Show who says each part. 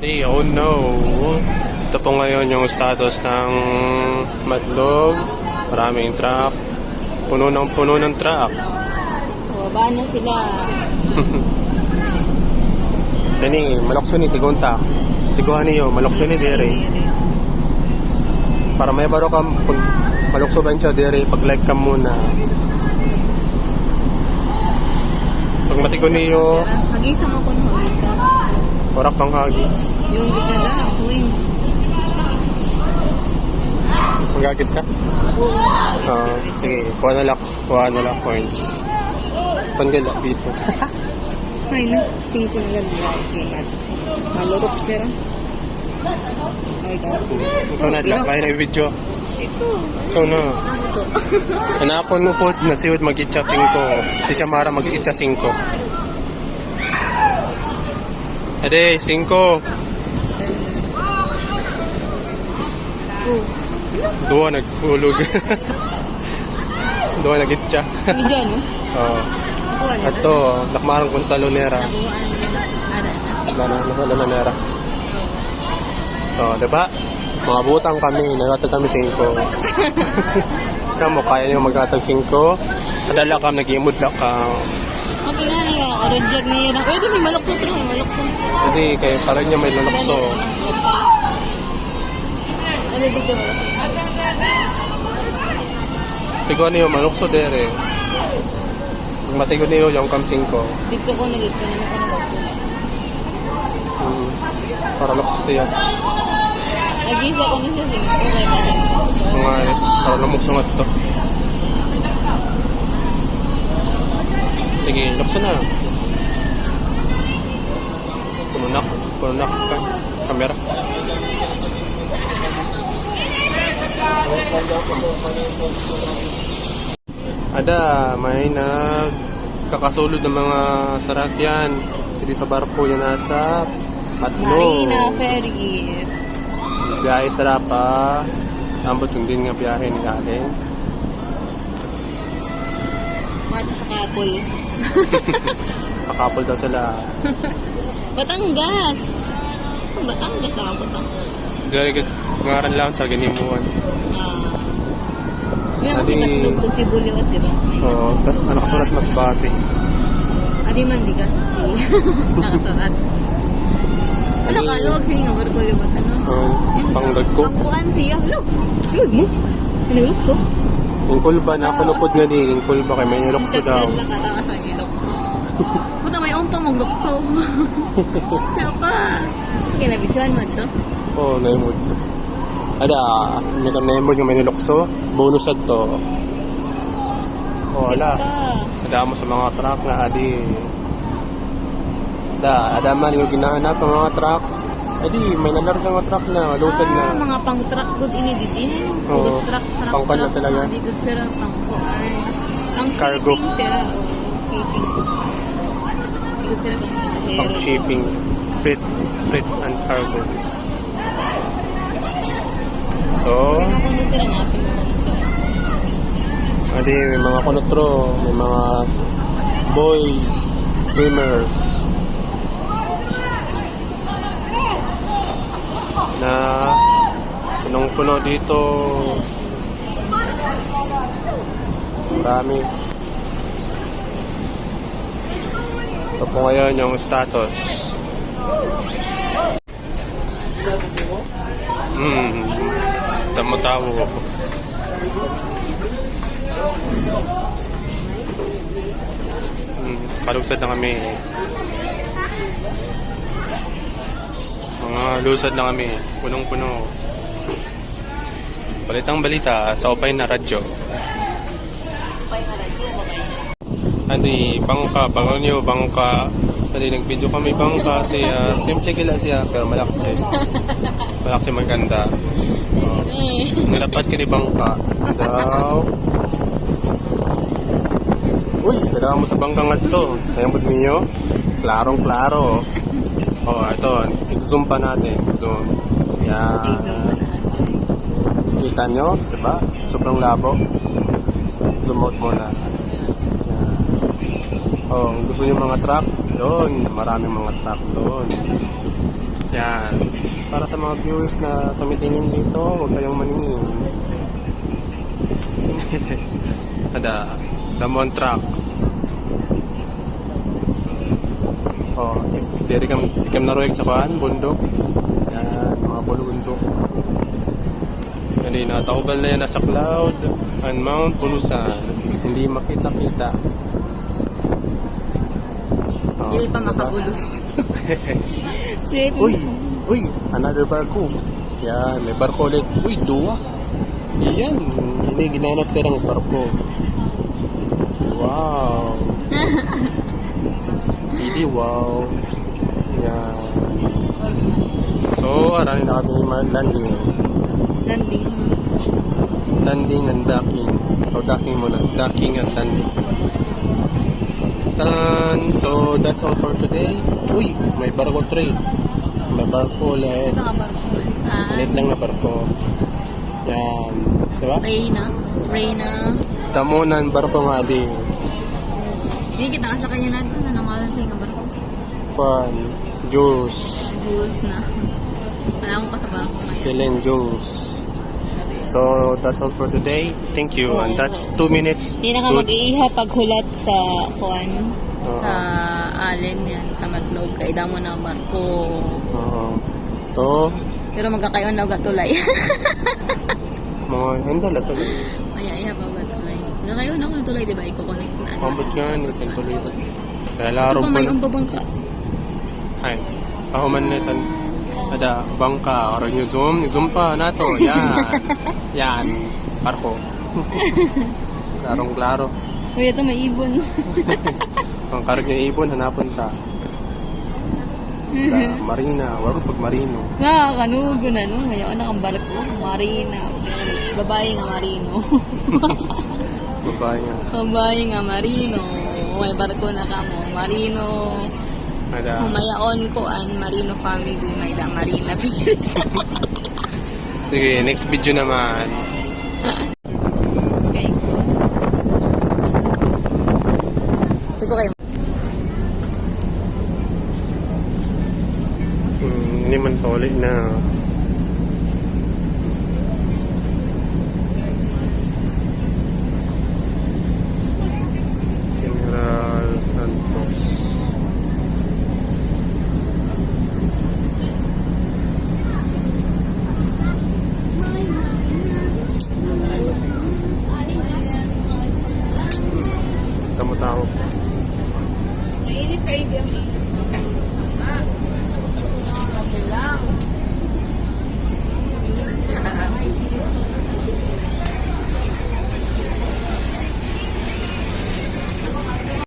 Speaker 1: Hey, oh no. Ito po ngayon yung status ng Madlog. Maraming truck. Puno ng truck.
Speaker 2: Baba na sila.
Speaker 1: Dani, malokso ni Tigunta. Tiguan niyo, malokso ni Dere. Para may baro ka, pag malokso ba siya Dere, pag-like ka muna. Pag matigo niyo,
Speaker 2: Hagisa mo ko no, hagisa.
Speaker 1: orak pang hagis.
Speaker 2: Yung gitna wings.
Speaker 1: Mag-hagis ka?
Speaker 2: Oo,
Speaker 1: Sige, kuha na lang points. Panggala, piso.
Speaker 2: ay na, 5 na lang kimat. Malurop sila. Ay, gapo.
Speaker 1: Ikaw na, lakay na video. Ikaw na. Hanapon mo po na siwad mag-itcha 5. Si Shamara mag-itcha 5. Ade, 5. Dua nagpulog. Dua nag-itcha.
Speaker 2: Video no?
Speaker 1: Oo.
Speaker 2: Kuha na.
Speaker 1: Ato, nakmarang kung sa lunera.
Speaker 2: Nakuhaan na.
Speaker 1: Nasa lunera. So, diba? Mga butang kami, nagatag kami 5. Kamo, kaya nyo magatag 5. Kadala ka, nag-imod lang ka.
Speaker 2: Okay nga nila, oranjag niya. Pwede may malukso true, may malukso.
Speaker 1: Hindi, kaya parang niya may lalakso.
Speaker 2: Ano dito malukso?
Speaker 1: Tigo niyo, malukso dere. Pag matigo niyo, yung kam 5.
Speaker 2: Dito ko na dito na ako na.
Speaker 1: Para lukso siya.
Speaker 2: Nag-isa ko na siya singko.
Speaker 1: Mga, para lumuksungat to. Sige, lukso na. Pununak ka. Kamera. Ada, may nagkakasulod ng mga sarakyan. Hindi sa barko yan nasa Patlo.
Speaker 2: Marina Ferries.
Speaker 1: Biyahe sa Rapa. Ambot yung din nga biyahe ni Allen.
Speaker 2: Mati sa Kapol.
Speaker 1: Pakapol daw sila.
Speaker 2: Batangas. Batangas na ako to.
Speaker 1: Dari pangaran lang sa ganimuan.
Speaker 2: May ako sinatlog to si Buliwat, diba?
Speaker 1: Oo, tas nakasulat mas bati.
Speaker 2: Adi man di gaspi. Nakasulat. Ano ka, luwag sini nga barko liwat, ano?
Speaker 1: Pangdag ko.
Speaker 2: Pangkuan siya. Lo, luwag mo. Pinalukso.
Speaker 1: Yung kulba, napanupod nga din. Yung kulba kay may nilukso daw.
Speaker 2: Lang katakasan niya lukso. Puta, may umpa maglukso. Sapa. Kinabidyoan mo to?
Speaker 1: Oo, naimod. Ada, naimod yung may nilukso. Bonus at to. Wala. Ada mo sa mga truck na adi. Ada man yung ginahanap ng mga truck. Adi, may nalarga mga truck na. Lusad na.
Speaker 2: Mga pang-truck good ini didi.
Speaker 1: Oo,
Speaker 2: Truck.
Speaker 1: pangkuan na talaga.
Speaker 2: Hindi good sila pangkuan. Ang
Speaker 1: Cargo.
Speaker 2: shipping sila. Shipping. Hindi good sila pang-pasahero.
Speaker 1: Pang shipping. Freight and cargo. So,
Speaker 2: Kinakuno sila, mapin mo sila.
Speaker 1: adi, may mga konotro. May mga boys. Swimmer. Na punong-puno dito. Marami. Ito po ngayon yung status. Tamo-tamo ko. Kalugsad na kami. Mga lusad na kami. Punong-puno. Balitang balita sa Opay na radyo.
Speaker 2: Opay na radyo,
Speaker 1: Andi, bangka, bangka. Andi, nag-video kami bangka siya. Simple gila siya, pero malaki. Malaki maganda. Nalapat ka ni bangka. Daw. Uy, kailangan mo sa bangka nga ito. Nayamod ninyo. Klarong-klaro. Oh, ito. I-zoom pa natin. Zoom. Yan. Kita nyo? Diba? Sobrang labo. Zoom out muna. Oh, gusto nyo mga truck? Doon. Maraming mga truck doon. Yan. Para sa mga viewers na tumitingin dito, huwag kayong maningin. Ada, Damon Truck. Oh, diri kam naroy sa kuan, bundok. Yan, mga bundok. Hindi natauban na yan nasa cloud and Mount Punusan. Hindi makita-kita. Oh,
Speaker 2: Hindi pa
Speaker 1: diba?
Speaker 2: makabulos. Sweet.
Speaker 1: Uy, another barko. Yan, may barko ulit. Uy, dua. Yan, ini ginanap tirang barko. Wow. Hindi wow. Yan. So, arani na kami landing.
Speaker 2: Landing.
Speaker 1: Landing and docking. O docking muna. Docking and landing. Taran! So, that's all for today. Uy, may barko trade. May barko ulit.
Speaker 2: Ito nga ba?
Speaker 1: Ulit lang na barko. Yan. Diba?
Speaker 2: Reyna.
Speaker 1: Tamunan barko nga din.
Speaker 2: Hindi kita ka sa kanya natin. Nanangalan sa inyo barko.
Speaker 1: Pan. Juice.
Speaker 2: Jules na. Wala akong pa sa barko ngayon.
Speaker 1: Helen Juice. So, that's all for today. Thank you. And that's 2 minutes.
Speaker 2: Hindi na ka
Speaker 1: to-
Speaker 2: mag-iiha paghulat sa kuwan.
Speaker 1: Oo.
Speaker 2: Sa Allen yan. Sa Matlog. Kaya damo na ang barko.
Speaker 1: Oo. So,
Speaker 2: Pero magkakayon na ugatulay.
Speaker 1: mga hindi na tuloy.
Speaker 2: Maya iha pa ugatulay. Magkakayon na ako ng tulay, diba? Iko-connect na.
Speaker 1: Pambot nga, hindi tuloy. Kaya
Speaker 2: Ito
Speaker 1: larong
Speaker 2: pa
Speaker 1: pa
Speaker 2: may
Speaker 1: na.
Speaker 2: umpabangka.
Speaker 1: Ay, pahuman netan. Ada, bangka. Or nyo zoom pa na to. Yan. Yan. Barko. Klarong-klaro.
Speaker 2: Uy, ito may ibon.
Speaker 1: Ang karag niya ibon, hanapon ta. Da, Marina. Wala pag Marino.
Speaker 2: Nakakanugo na, no? Ngayon na ang barko. Marina. Babae nga Marino.
Speaker 1: Babae nga.
Speaker 2: Babae nga Marino. May barko na ka mo. Marino.
Speaker 1: Ada.
Speaker 2: Humayaon ko ang Marino family. May da Marina.
Speaker 1: Sige, next video naman.
Speaker 2: Okay. Ito kayo.
Speaker 1: Hindi man paulit na